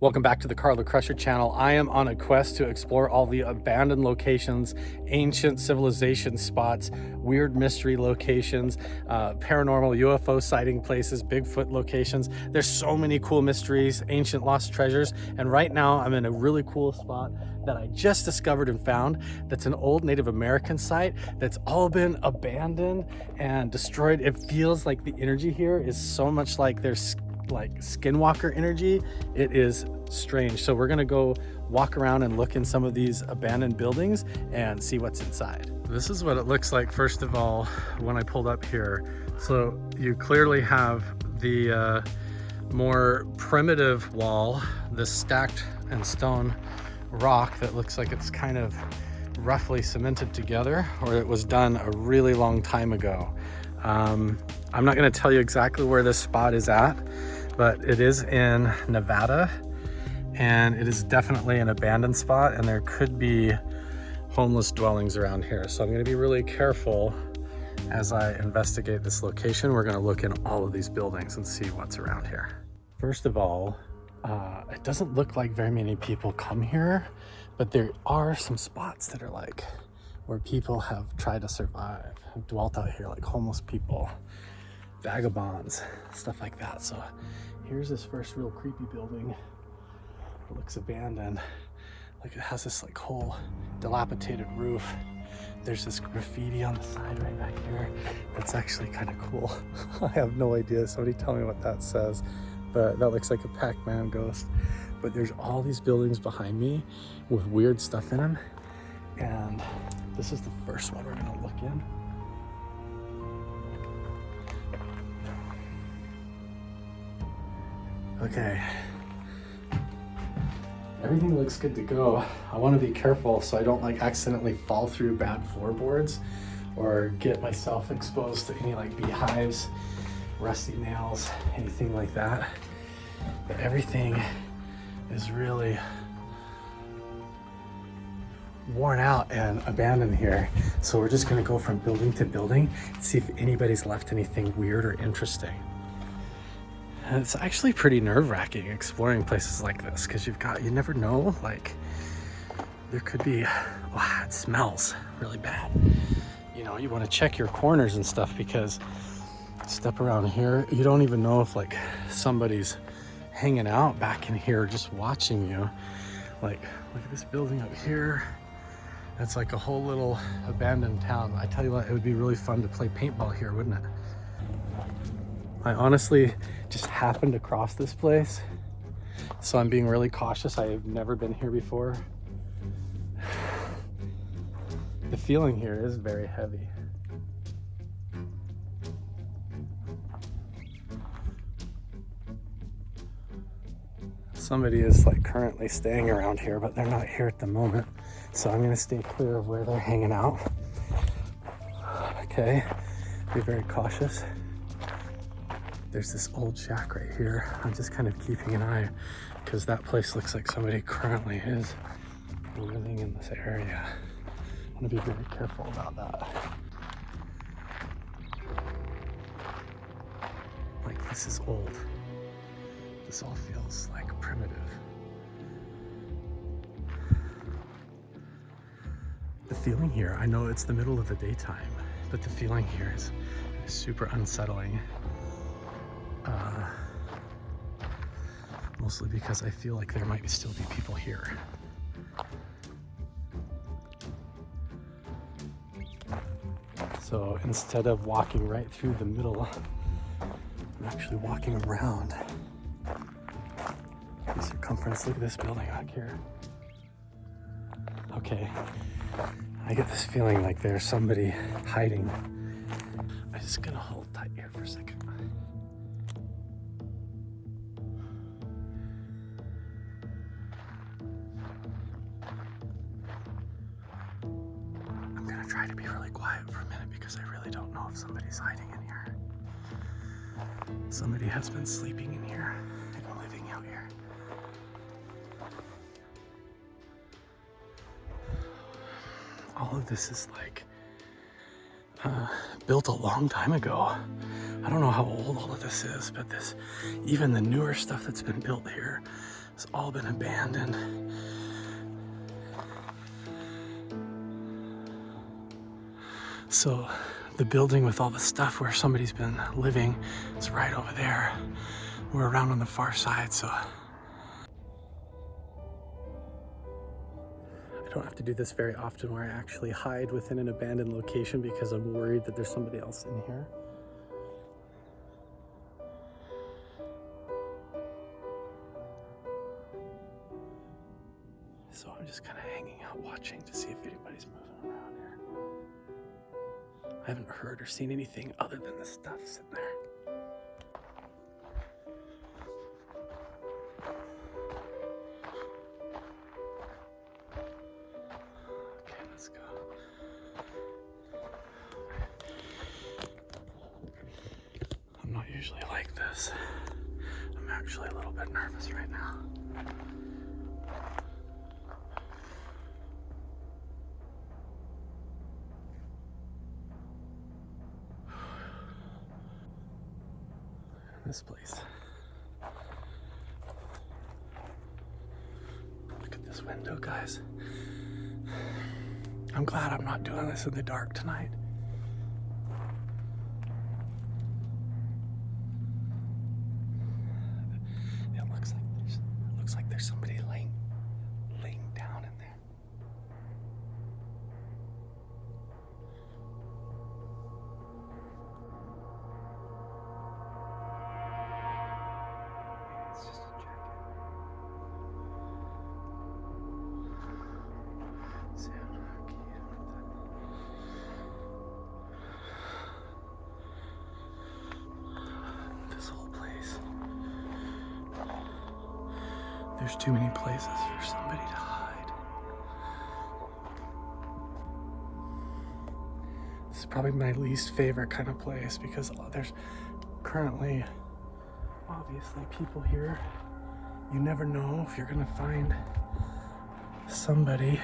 Welcome back to the Carla Crusher channel. I am on a quest to explore all the abandoned locations, ancient civilization spots, weird mystery locations, paranormal UFO sighting places, Bigfoot locations. There's so many cool mysteries, ancient lost treasures, and right now I'm in a really cool spot that I just discovered and found that's an old Native American site that's all been abandoned and destroyed. It feels like the energy here is so much like there's like Skinwalker energy. It is strange. So we're gonna go walk around and look in some of these abandoned buildings and see what's inside. This is what it looks like first of all when I pulled up here. So you clearly have the more primitive wall, this stacked and stone rock that looks like it's kind of roughly cemented together, or it was done a really long time ago. I'm not going to tell you exactly where this spot is at, but it is in Nevada and it is definitely an abandoned spot, and there could be homeless dwellings around here. So I'm going to be really careful as I investigate this location. We're going to look in all of these buildings and see what's around here. First of all, it doesn't look like very many people come here, but there are some spots that are like where people have tried to survive, have dwelt out here, like homeless people, vagabonds, stuff like that. So here's this first real creepy building. It looks abandoned. Like it has this like whole dilapidated roof. There's this graffiti on the side right back here. That's actually kind of cool. I have no idea. Somebody tell me what that says, but that looks like a Pac-Man ghost. But there's all these buildings behind me with weird stuff in them. And this is the first one we're gonna look in. Okay. Everything looks good to go. I want to be careful so I don't like accidentally fall through bad floorboards or get myself exposed to any like beehives, rusty nails, anything like that. But everything is really worn out and abandoned here. So we're just gonna go from building to building and see if anybody's left anything weird or interesting. And it's actually pretty nerve-wracking exploring places like this because you never know, like there could be, wow, it smells really bad. You know, you want to check your corners and stuff because step around here, you don't even know if like somebody's hanging out back in here just watching you. Like, look at this building up here. That's like a whole little abandoned town. I tell you what, it would be really fun to play paintball here, wouldn't it? I honestly just happened to cross this place, so I'm being really cautious. I've never been here before. The feeling here is very heavy. Somebody is like currently staying around here, but they're not here at the moment. So I'm gonna stay clear of where they're hanging out. Okay, be very cautious. There's this old shack right here. I'm just kind of keeping an eye because that place looks like somebody currently is living in this area. I want to be very careful about that. Like, this is old. This all feels like primitive. The feeling here, I know it's the middle of the daytime, but the feeling here is super unsettling. Mostly because I feel like there might still be people here. So instead of walking right through the middle, I'm actually walking around the circumference. Look at this building back here. Okay, I get this feeling like there's somebody hiding. I'm just gonna hold tight here for a second. Try to be really quiet for a minute because I really don't know if somebody's hiding in here. Somebody has been sleeping in here and living out here. All of this is like built a long time ago. I don't know how old all of this is, but even the newer stuff that's been built here It's all been abandoned. So the building with all the stuff where somebody's been living is right over there. We're around on the far side, so I don't have to do this very often where I actually hide within an abandoned location because I'm worried that there's somebody else in here. So I'm just kind of hanging out watching to see if anybody's moving around here. I haven't heard or seen anything other than the stuff sitting there. Okay, let's go. I'm not usually like this. I'm actually a little bit nervous right now. This place. Look at this window, guys. I'm glad I'm not doing this in the dark tonight. It looks like there's somebody laying down in there. It's just a jacket. This whole place. There's too many places for somebody to hide. This is probably my least favorite kind of place because there's currently obviously people here. You never know if you're gonna find somebody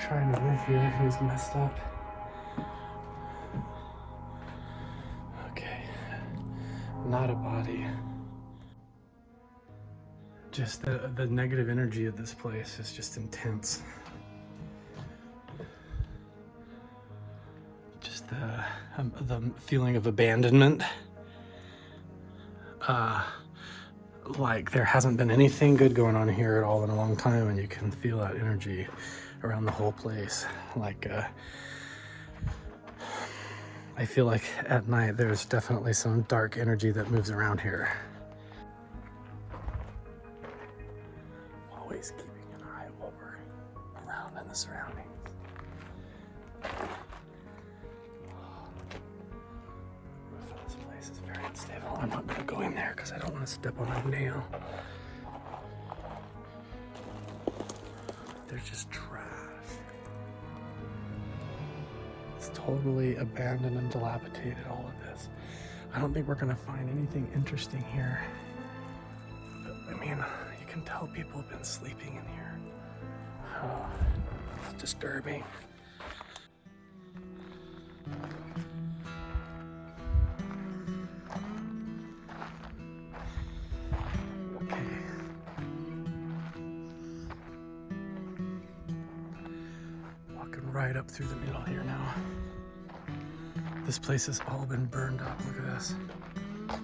trying to live here who's messed up. Okay, not a body. Just the negative energy of this place is just intense. Just the feeling of abandonment. Like there hasn't been anything good going on here at all in a long time, and you can feel that energy around the whole place. Like I feel like at night there's definitely some dark energy that moves around here. Always keeping an eye around in the surroundings. This place is very unstable. I'm not gonna go in there because I don't want to step on a nail. There's just trash. It's totally abandoned and dilapidated, all of this. I don't think we're gonna find anything interesting here. But, I mean, you can tell people have been sleeping in here. Oh, it's disturbing. Right up through the middle here now. This place has all been burned up. Look at this. All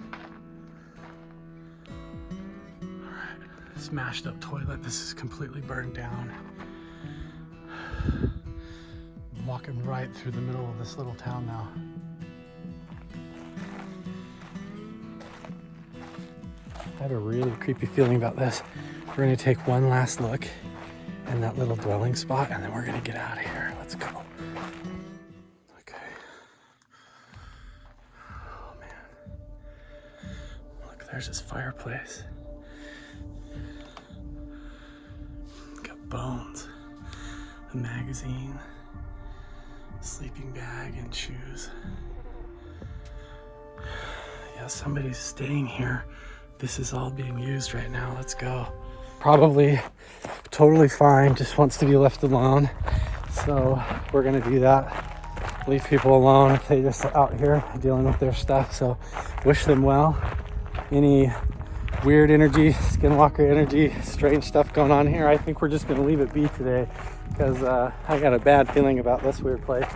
right, smashed up toilet. This is completely burned down. I'm walking right through the middle of this little town now. I have a really creepy feeling about this. We're gonna take one last look in that little dwelling spot, and then we're gonna get out of here. Let's go. Okay. Oh man. Look, there's this fireplace. Got bones, a magazine, sleeping bag, and shoes. Yeah, somebody's staying here. This is all being used right now. Let's go. Probably totally fine, just wants to be left alone. So we're gonna do that. Leave people alone if they just are out here dealing with their stuff. So wish them well. Any weird energy, Skinwalker energy, strange stuff going on here. I think we're just gonna leave it be today because I got a bad feeling about this weird place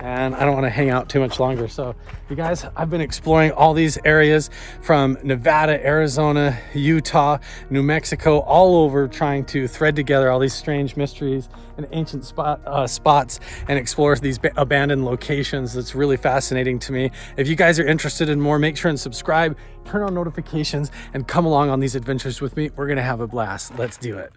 and I don't want to hang out too much longer. So you guys, I've been exploring all these areas from Nevada, Arizona, Utah, New Mexico, all over, trying to thread together all these strange mysteries and ancient spots and explore these abandoned locations. It's really fascinating to me. If you guys are interested in more, make sure and subscribe, turn on notifications, and come along on these adventures with me. We're gonna have a blast. Let's do it.